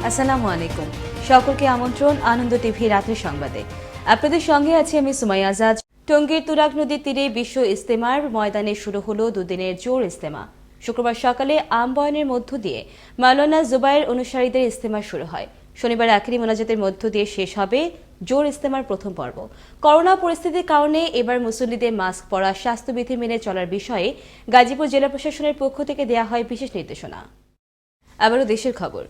আসসালামু আলাইকুম। সকলকে আমন্ত্রণ আনন্দ টিভি রাতের সংবাদে। আপনাদের সঙ্গে আছি আমি সুমাইয়া আজাদ। টঙ্গীর তুরাগ নদীর তীরে বিশ্ব ইজতেমার ময়দানে শুরু হলো দুদিনের জোর ইজতেমা। শুক্রবার সকালে আমবয়নের মধ্য দিয়ে মাওলানা জুবায়ের অনুসারীদের ইজতেমা শুরু হয়। শনিবার আখেরি মোনাজাতের মধ্য দিয়ে শেষ হবে জোর ইজতেমার প্রথম পর্ব। করোনা পরিস্থিতির কারণে এবার মুসল্লিদের মাস্ক পরা, স্বাস্থ্যবিধি মেনে চলার বিষয়ে গাজীপুর জেলা প্রশাসনের পক্ষ থেকে দেওয়া হয় বিশেষ নির্দেশনা। আবারও দেশের খবর।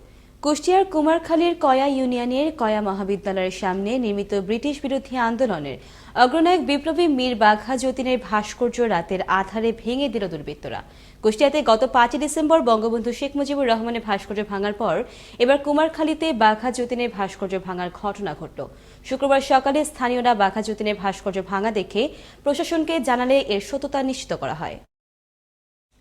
কুষ্টিয়ার কুমারখালীর কয়া ইউনিয়নের কয়া মহাবিদ্যালয়ের সামনে নির্মিত ব্রিটিশ বিরোধী আন্দোলনের অগ্রনায়ক বিপ্লবী মীর বাঘা যতীনের ভাস্কর্য রাতের আধারে ভেঙে দিল দুর্বৃত্তরা। কুষ্টিয়াতে গত ৫ ডিসেম্বর বঙ্গবন্ধু শেখ মুজিবুর রহমানের ভাস্কর্য ভাঙার পর এবার কুমারখালীতে বাঘা যতীনের ভাস্কর্য ভাঙার ঘটনা ঘটল। শুক্রবার সকালে স্থানীয়রা বাঘা যতীনের ভাস্কর্য ভাঙা দেখে প্রশাসনকে জানালে এর সত্যতা নিশ্চিত করা হয়।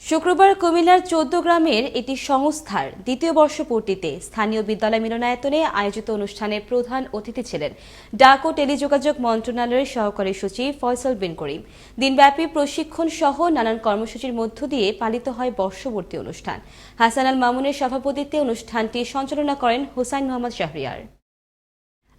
শুক্রবার কুমিল্লার ১৪ গ্রামের একটি সংস্থার দ্বিতীয় বর্ষপূর্তিতে স্থানীয় বিদ্যালয় মিলনায়তনে আয়োজিত অনুষ্ঠানে প্রধান অতিথি ছিলেন ডাক ও টেলিযোগাযোগ মন্ত্রণালয়ের সহকারী সচিব ফয়সাল বিন করিম। দিনব্যাপী প্রশিক্ষণ সহ নানান কর্মসূচির মধ্য দিয়ে পালিত হয় বর্ষপূর্তি অনুষ্ঠান। হাসান আল মামুনের সভাপতিত্বে অনুষ্ঠানটি সঞ্চালনা করেন হুসাইন মোহাম্মদ শাহরিয়ার।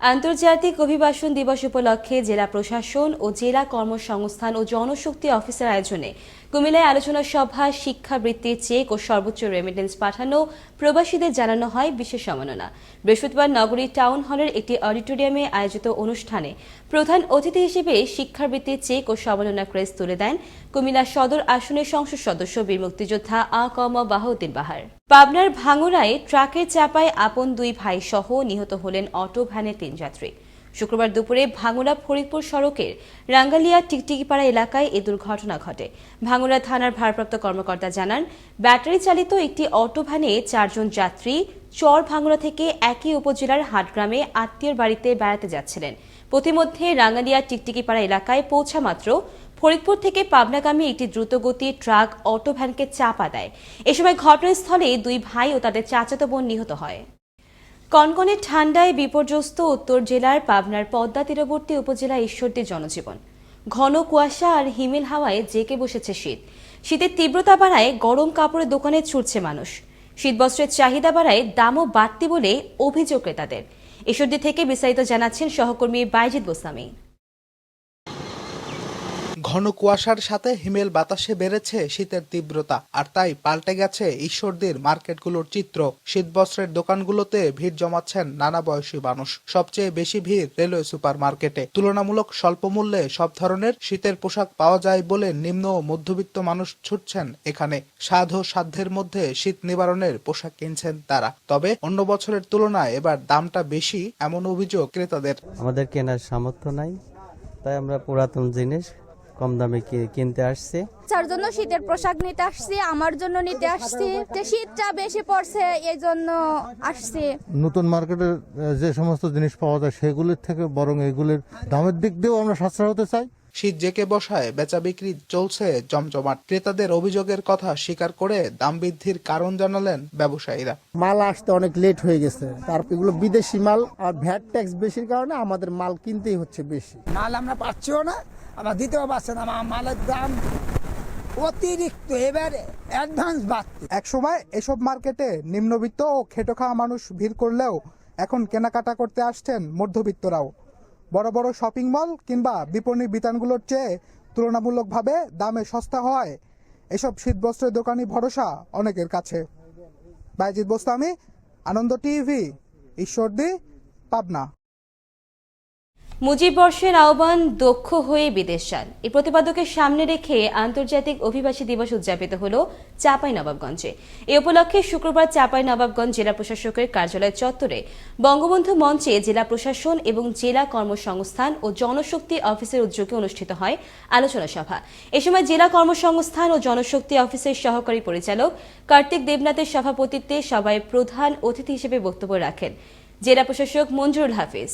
আন্তর্জাতিক অভিবাসন দিবস উপলক্ষে জেলা প্রশাসন ও জেলা কর্মসংস্থান ও জনশক্তি অফিসের আয়োজনে কুমিল্লায় আলোচনা সভা, শিক্ষাবৃত্তির চেক ও সর্বোচ্চ রেমিটেন্স পাঠানো প্রবাসীদের জানানো হয় বিশেষ সম্মাননা। বৃহস্পতিবার নগরীর টাউন হলের একটি অডিটোরিয়ামে আয়োজিত অনুষ্ঠানে প্রধান অতিথি হিসেবে শিক্ষাবৃত্তির চেক ও সম্মাননা ক্রেস্ট তুলে দেন কুমিল্লা সদর আসনের সংসদ সদস্য বীর মুক্তিযোদ্ধা আ.ক.ম বাহাউদ্দিন বাহার। পাবনার ভাঙ্গুড়ায় ট্রাকের চাপায় আপন দুই ভাই সহ নিহত হলেন অটো ভ্যানের ৩ যাত্রী। শুক্রবার দুপুরে ভাঙ্গুড়া ফরিদপুর সড়কের রাঙ্গালিয়া টিকটিকিপাড়া এলাকায় এ দুর্ঘটনা ঘটে। ভাঙ্গুড়া থানার ভারপ্রাপ্ত কর্মকর্তা জানান, ব্যাটারি চালিত একটি অটো ভ্যানে ৪ জন যাত্রী চর ভাঙ্গুড়া থেকে একই উপজেলার হাটগ্রামে আত্মীয়র বাড়িতে বেড়াতে যাচ্ছিলেন। পথিমধ্যে রাঙ্গালিয়া টিকটিকিপাড়া এলাকায় পৌঁছা মাত্র ফরিদপুর থেকে পাবনাগামী একটি দ্রুতগতির ট্রাক অটো ভ্যানকে চাপা দেয়। এ সময় ঘটনাস্থলে দুই ভাই ও তাদের চাচাতো বোন নিহত হয়। কনকনে ঠান্ডায় বিপর্যস্ত উত্তর জেলার পাবনার পদ্মা তীরবর্তী উপজেলা ঈশ্বরদীর জনজীবন। ঘন কুয়াশা আর হিমেল হাওয়ায় জেঁকে বসেছে শীত। শীতের তীব্রতা বাড়ায় গরম কাপড়ের দোকানে ছুটছে মানুষ। শীতবস্ত্রের চাহিদা বাড়ায় দামও বাড়তি বলে অভিযোগ ক্রেতাদের। ঈশ্বরদী থেকে বিস্তারিত জানাচ্ছেন সহকর্মী বাইজিদ বোসামি। ঘন কুয়াশার সাথে হিমেল বাতাসে বেড়েছে শীতের তীব্রতা, আর তাই পাল্টে গেছে ঈশ্বরদীর মার্কেটগুলোর চিত্র। শীতবস্ত্রের দোকানগুলোতে ভিড় জমাচ্ছেন নানা বয়সী মানুষ। সবচেয়ে বেশি ভিড় রেলওয়ে সুপার মার্কেটে। তুলনামূলক স্বল্প মূল্যে সব ধরনের শীতের পোশাক পাওয়া যায় বলে নিম্ন ও মধ্যবিত্ত মানুষ ছুটছেন এখানে। সাধ্য সাধ্যের মধ্যে শীত নিবারণের পোশাক কিনছেন তারা। তবে অন্য বছরের তুলনায় এবার দামটা বেশি, এমন অভিযোগ ক্রেতাদের। আমাদের কেনার সামর্থ্য নাই, তাই আমরা পুরাতন জিনিস কম দামে কিনতে আসছি। তার জন্য শীতের পোশাক নিতে আসছি, আমার জন্য নিতে আসছি। শীতটা বেশি পড়ছে, এই জন্য আসছি। নতুন মার্কেটে যে সমস্ত জিনিস পাওয়া যায় সেগুলির থেকে বরং এগুলির দামের দিক দিয়েও আমরা সাশ্রয় হতে চাই। শীত জেকে বসায় বেচা বিক্রি চলছে জমজমাট। ক্রেতাদের অভিযোগের কথা স্বীকার করে দাম বৃদ্ধির কারণ জানালেন ব্যবসায়ীরা। মাল আসতে অনেক লেট হয়ে গেছে, তার এগুলো বিদেশি মাল, আর ভ্যাট ট্যাক্স বেশির কারণে আমাদের মাল কিনতেই হচ্ছে বেশি। মাল আমরা পাচ্ছিও না, আমরা দিতেও পারছি না। মালের দাম অতিরিক্ত, এবারে অ্যাডভান্স বাড়ছে। এক সময় এসব মার্কেটে নিম্নবিত্ত ও খেটো খাওয়া মানুষ ভিড় করলেও এখন কেনাকাটা করতে আসছেন মধ্যবিত্তরাও। বড় বড় শপিং মল কিংবা বিপণী বিতানগুলোর চেয়ে তুলনামূলকভাবে দামে সস্তা হয় এসব শীতবস্ত্রের দোকানি ভরসা অনেকের কাছে। বাইজিদ বোস্তামি, আনন্দ টিভি, ঈশ্বরদী, পাবনা। মুজিব বর্ষের আহ্বান দক্ষ হয়ে বিদেশ যান, এই প্রতিপাদ্যকে সামনে রেখে আন্তর্জাতিক অভিবাসী দিবস উদযাপিত হল চাঁপাইনবাবগঞ্জে। এ উপলক্ষে শুক্রবার চাঁপাইনবাবগঞ্জ জেলা প্রশাসকের কার্যালয় চত্বরে বঙ্গবন্ধু মঞ্চে জেলা প্রশাসন এবং জেলা কর্মসংস্থান ও জনশক্তি অফিসের উদ্যোগে অনুষ্ঠিত হয় আলোচনা সভা। এ সময় জেলা কর্মসংস্থান ও জনশক্তি অফিসের সহকারী পরিচালক কার্তিক দেবনাথের সভাপতিত্বে সভায় প্রধান অতিথি হিসেবে বক্তব্য রাখেন জেলা প্রশাসক মঞ্জুরুল হাফিজ।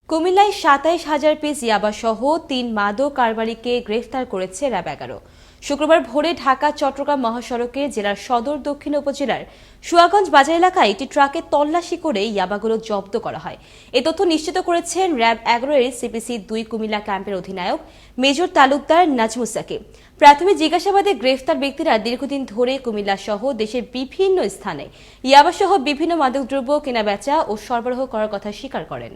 কুমিল্লায় ২৭,০০০ পিস ইয়াবা সহ ৩ মাদক কারবারিকে গ্রেফতার করেছে র্যাব ১১। শুক্রবার ভোরে ঢাকা চট্টগ্রাম মহাসড়কে জেলার সদর দক্ষিণ উপজেলার সুয়াগঞ্জ বাজার এলাকায় একটি ট্রাকে তল্লাশি করে ইয়াবাগুলো জব্দ করা হয়। এ তথ্য নিশ্চিত করেছেন র্যাব 11 এর সিপিসি 2 কুমিল্লা ক্যাম্পের অধিনায়ক মেজর তালুকদার নাজমুস সাকিব। প্রাথমিক জিজ্ঞাসাবাদে গ্রেফতার ব্যক্তিরা দীর্ঘদিন ধরে কুমিল্লা সহ দেশের বিভিন্ন স্থানে ইয়াবাসহ বিভিন্ন মাদকদ্রব্য কেনাবেচা ও সরবরাহ করার কথা স্বীকার করেন।